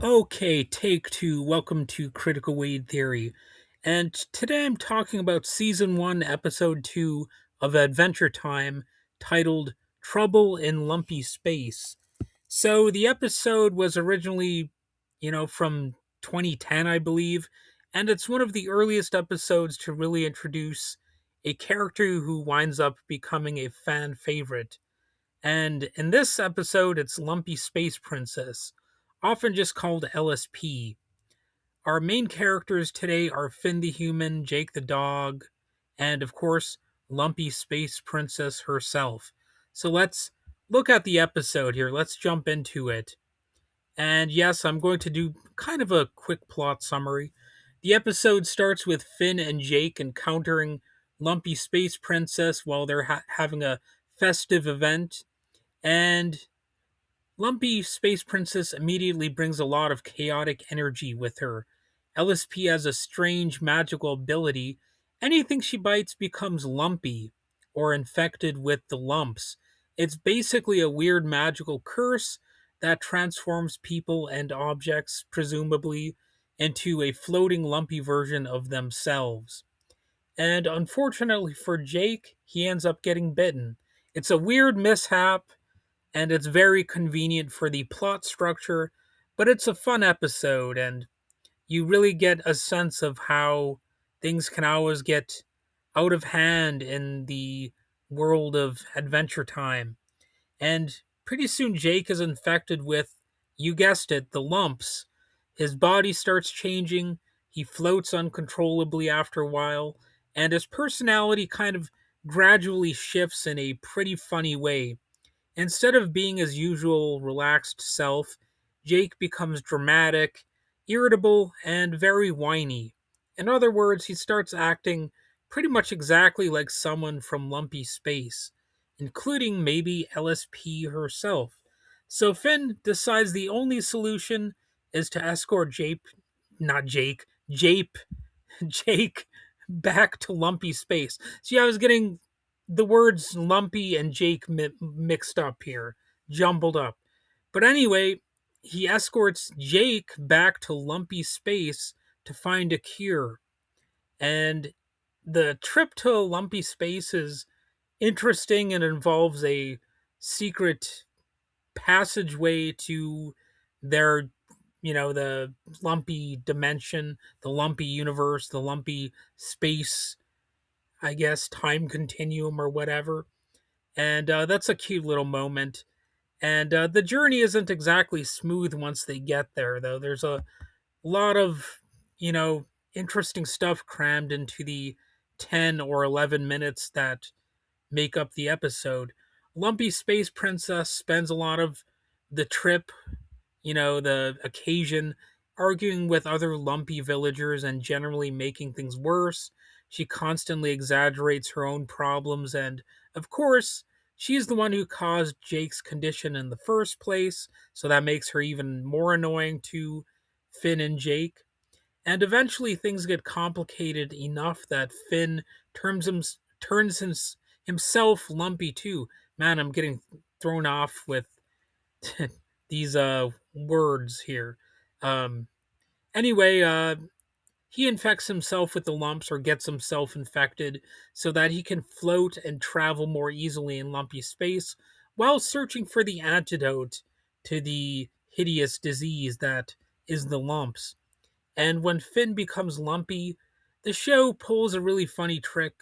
Okay, take two. Welcome to Critical Weight Theory. And today I'm talking about season 1, episode 2 of Adventure Time, titled Trouble in Lumpy Space. So the episode was originally, from 2010, I believe, and it's one of the earliest episodes to really introduce a character who winds up becoming a fan favorite. And in this episode, it's Lumpy Space Princess, often just called LSP. Our main characters today are Finn the human, Jake the dog, and of course, Lumpy Space Princess herself. So let's look at the episode here. Let's jump into it. And yes, I'm going to do kind of a quick plot summary. The episode starts with Finn and Jake encountering Lumpy Space Princess while they're having a festive event, and Lumpy Space Princess immediately brings a lot of chaotic energy with her. LSP has a strange magical ability. Anything she bites becomes lumpy or infected with the lumps. It's basically a weird magical curse that transforms people and objects, presumably, into a floating lumpy version of themselves. And unfortunately for Jake, he ends up getting bitten. It's a weird mishap and it's very convenient for the plot structure, but it's a fun episode, and you really get a sense of how things can always get out of hand in the world of Adventure Time. And pretty soon, Jake is infected with, you guessed it, the lumps. His body starts changing, he floats uncontrollably after a while, and his personality kind of gradually shifts in a pretty funny way. Instead of being his usual relaxed self, Jake becomes dramatic, irritable, and very whiny. In other words, he starts acting pretty much exactly like someone from Lumpy Space, including maybe LSP herself. So Finn decides the only solution is to escort Jape, Jake back to Lumpy Space. See, I was getting the words Lumpy and Jake mixed up here, jumbled up. But anyway, he escorts Jake back to Lumpy Space to find a cure. And the trip to Lumpy Space is interesting and involves a secret passageway to their, the lumpy dimension, the lumpy universe, the lumpy space, I guess, time continuum or whatever. And that's a cute little moment. And the journey isn't exactly smooth once they get there, though. There's a lot of, you know, interesting stuff crammed into the 10 or 11 minutes that make up the episode. Lumpy Space Princess spends a lot of the trip, the occasion, arguing with other lumpy villagers and generally making things worse. She constantly exaggerates her own problems, and of course, she's the one who caused Jake's condition in the first place, so that makes her even more annoying to Finn and Jake. And eventually, things get complicated enough that Finn himself lumpy too. Man, I'm getting thrown off with these words here. Um anyway, he infects himself with the lumps or gets himself infected so that he can float and travel more easily in lumpy space while searching for the antidote to the hideous disease that is the lumps. And when Finn becomes lumpy, the show pulls a really funny trick.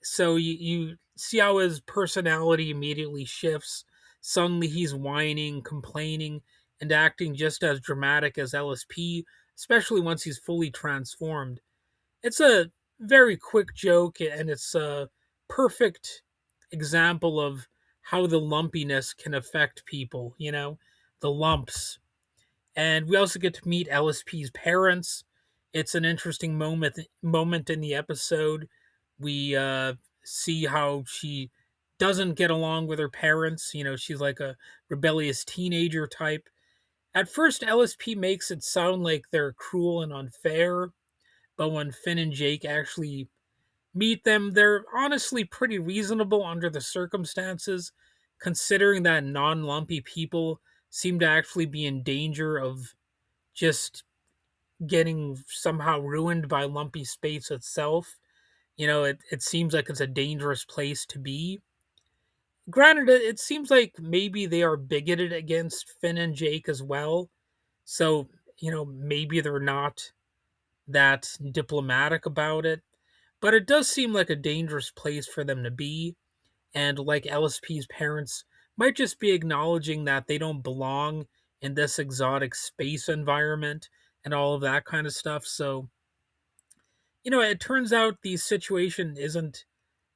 So you see how his personality immediately shifts. Suddenly he's whining, complaining, and acting just as dramatic as LSP, especially once he's fully transformed. It's a very quick joke, and it's a perfect example of how the lumpiness can affect people, the lumps. And we also get to meet LSP's parents. It's an interesting moment in the episode. We see how she doesn't get along with her parents. She's like a rebellious teenager type. At first, LSP makes it sound like they're cruel and unfair, but when Finn and Jake actually meet them, they're honestly pretty reasonable under the circumstances, considering that non lumpy people seem to actually be in danger of just getting somehow ruined by lumpy space itself. It seems like it's a dangerous place to be. Granted, it seems like maybe they are bigoted against Finn and Jake as well. So, maybe they're not that diplomatic about it. But it does seem like a dangerous place for them to be. And like LSP's parents might just be acknowledging that they don't belong in this exotic space environment and all of that kind of stuff. So, it turns out the situation isn't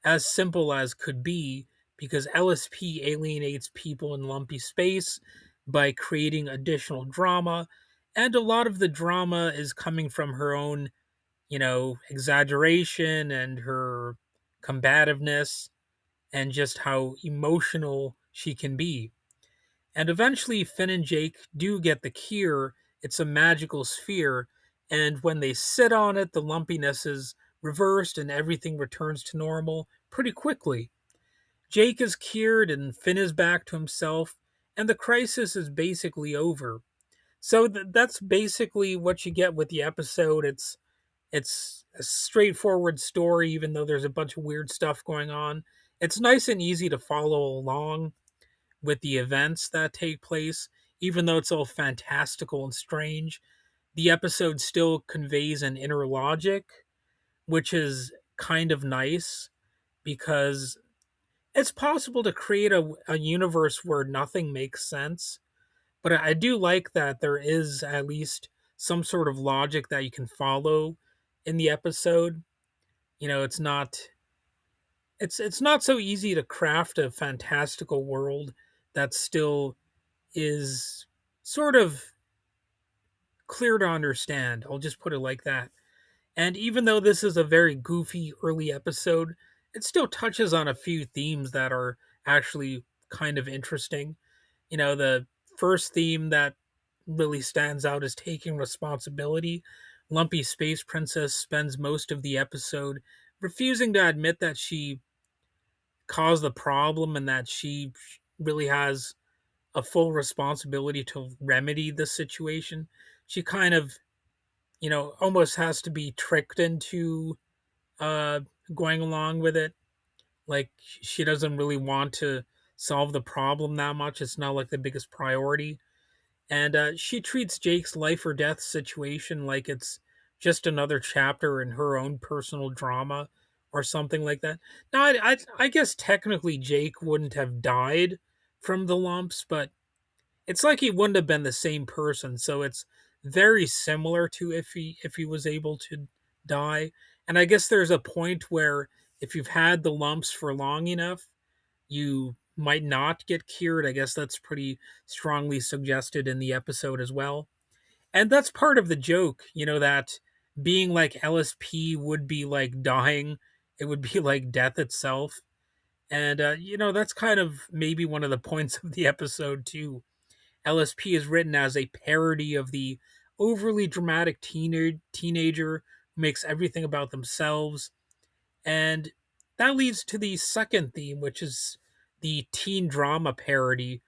as simple as could be because LSP alienates people in lumpy space by creating additional drama. And a lot of the drama is coming from her own, exaggeration and her combativeness and just how emotional she can be. And eventually, Finn and Jake do get the cure. It's a magical sphere, and when they sit on it, the lumpiness is reversed and everything returns to normal pretty quickly. Jake is cured, and Finn is back to himself, and the crisis is basically over. So that's basically what you get with the episode. It's a straightforward story, even though there's a bunch of weird stuff going on. It's nice and easy to follow along with the events that take place, even though it's all fantastical and strange. The episode still conveys an inner logic, which is kind of nice because it's possible to create a universe where nothing makes sense. But I do like that there is at least some sort of logic that you can follow in the episode. It's not so easy to craft a fantastical world that still is sort of clear to understand. I'll just put it like that. And even though this is a very goofy early episode, it still touches on a few themes that are actually kind of interesting. The first theme that really stands out is taking responsibility. Lumpy Space Princess spends most of the episode refusing to admit that she caused the problem and that she really has a full responsibility to remedy the situation. She kind of, almost has to be tricked into uh, going along with it. Like, she doesn't really want to solve the problem that much. It's not like the biggest priority. And she treats Jake's life or death situation like it's just another chapter in her own personal drama or something like that. Now, I guess technically Jake wouldn't have died from the lumps, but it's like he wouldn't have been the same person. So it's very similar to if he was able to die. And I guess there's a point where if you've had the lumps for long enough, you might not get cured. I guess that's pretty strongly suggested in the episode as well. And that's part of the joke, that being like LSP would be like dying. It would be like death itself. And, that's kind of maybe one of the points of the episode, too. LSP is written as a parody of the overly dramatic teenager who makes everything about themselves. And that leads to the second theme, which is the teen drama parody.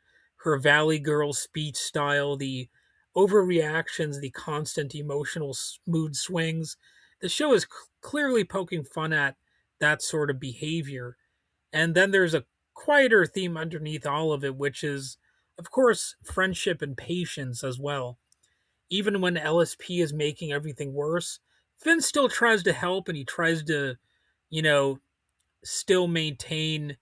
Her Valley Girl speech style, the overreactions, the constant emotional mood swings. The show is clearly poking fun at that sort of behavior. And then there's a quieter theme underneath all of it, which is, of course, friendship and patience as well. Even when LSP is making everything worse, Finn still tries to help and he tries to, you know, still maintain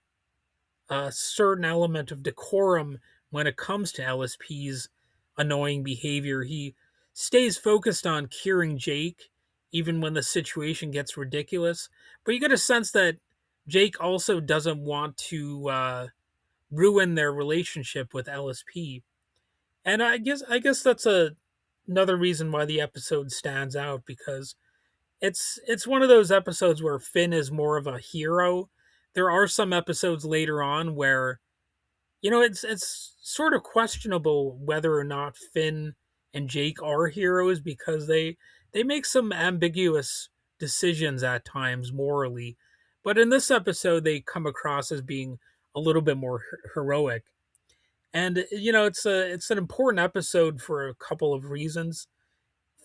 a certain element of decorum when it comes to LSP's annoying behavior. He stays focused on curing Jake, even when the situation gets ridiculous. But you get a sense that Jake also doesn't want to ruin their relationship with LSP. And I guess that's another reason why the episode stands out because it's one of those episodes where Finn is more of a hero. There are some episodes later on where it's sort of questionable whether or not Finn and Jake are heroes because they make some ambiguous decisions at times morally. But in this episode they come across as being a little bit more heroic. And it's an important episode for a couple of reasons.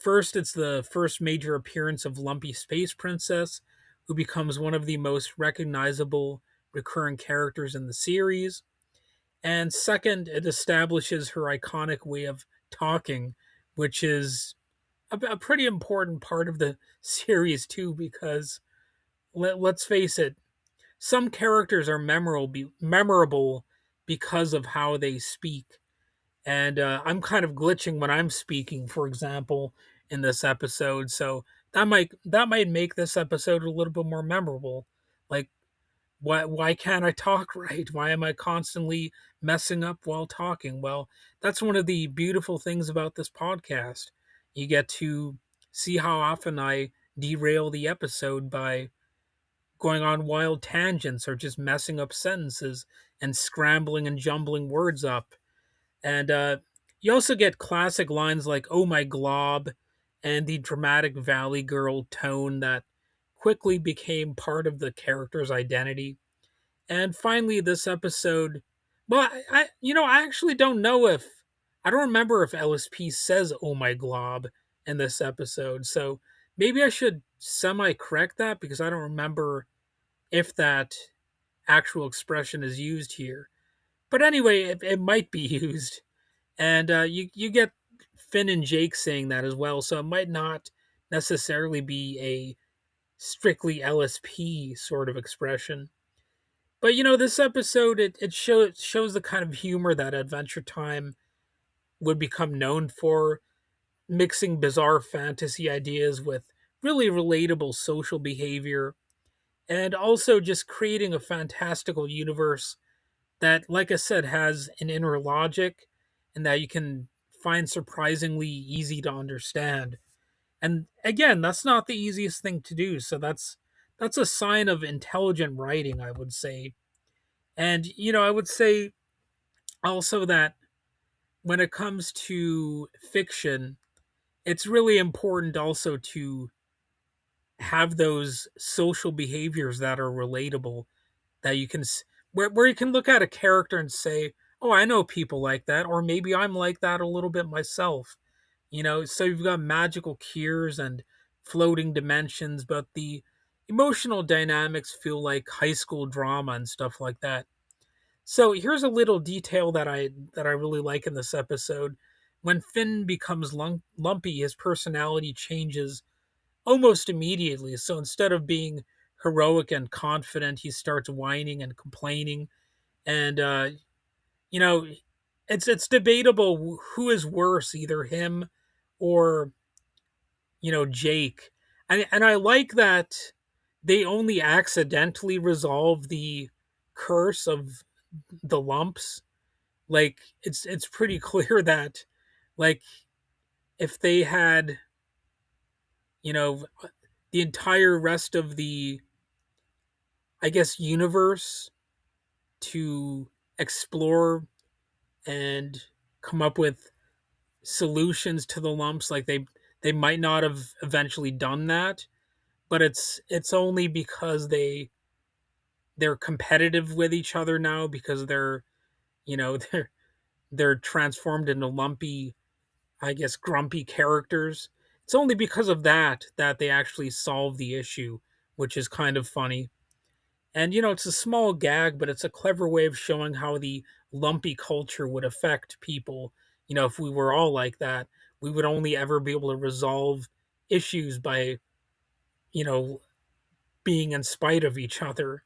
First, it's the first major appearance of Lumpy Space Princess, who becomes one of the most recognizable recurring characters in the series. And second, it establishes her iconic way of talking, which is a pretty important part of the series too, because let's face it, some characters are memorable because of how they speak. And I'm kind of glitching when I'm speaking, for example, in this episode. So that might make this episode a little bit more memorable. Like, why can't I talk right? Why am I constantly messing up while talking? Well, that's one of the beautiful things about this podcast. You get to see how often I derail the episode by going on wild tangents or just messing up sentences and scrambling and jumbling words up. And you also get classic lines like "Oh my glob" and the dramatic Valley Girl tone that quickly became part of the character's identity. And finally, this episode, well, I actually don't know if I don't remember if LSP says "Oh my glob" in this episode, so maybe I should semi correct that because I don't remember if that actual expression is used here. But anyway, it might be used, and you get Finn and Jake saying that as well, so it might not necessarily be a strictly LSP sort of expression. But this episode it shows the kind of humor that Adventure Time would become known for, mixing bizarre fantasy ideas with really relatable social behavior, and also just creating a fantastical universe that, like I said, has an inner logic and that you can find surprisingly easy to understand. And again, that's not the easiest thing to do, so that's a sign of intelligent writing, I would say. And I would say also that when it comes to fiction, it's really important also to have those social behaviors that are relatable, that you can where you can look at a character and say, "Oh, I know people like that," or maybe I'm like that a little bit myself. So you've got magical cures and floating dimensions, but the emotional dynamics feel like high school drama and stuff like that. So here's a little detail that I really like in this episode. When Finn becomes lumpy, his personality changes almost immediately. So instead of being heroic and confident, he starts whining and complaining. And you know, it's debatable who is worse, either him or Jake. And I like that they only accidentally resolve the curse of the lumps. Like, it's pretty clear that, like, if they had, you know, the entire rest of the, I guess, universe to explore and come up with solutions to the lumps, like they might not have eventually done that, but it's only because they're competitive with each other now, because they're you know they're transformed into lumpy, I guess, grumpy characters. It's only because of that they actually solve the issue, which is kind of funny. And it's a small gag, but it's a clever way of showing how the lumpy culture would affect people. If we were all like that, we would only ever be able to resolve issues by, you know, being in spite of each other.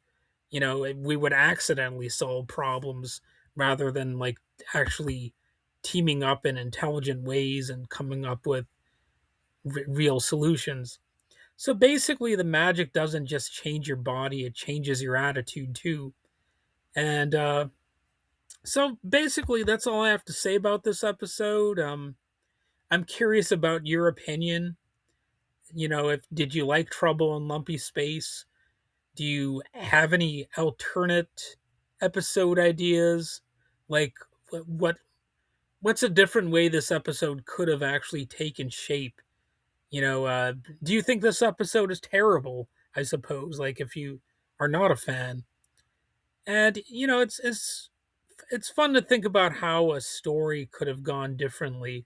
We would accidentally solve problems rather than like actually teaming up in intelligent ways and coming up with real solutions. So basically, the magic doesn't just change your body, it changes your attitude too. And so basically, that's all I have to say about this episode. I'm curious about your opinion. If did you like Trouble in Lumpy Space? Do you have any alternate episode ideas? Like, what what's a different way this episode could have actually taken shape? Do you think this episode is terrible? I suppose, like, if you are not a fan. And it's it's fun to think about how a story could have gone differently,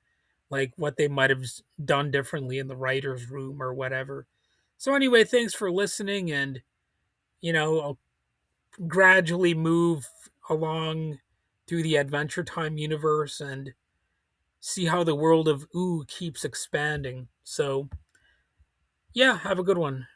like what they might have done differently in the writer's room or whatever. So, anyway, thanks for listening, and I'll gradually move along through the Adventure Time universe and see how the world of Ooh keeps expanding. So, yeah, have a good one.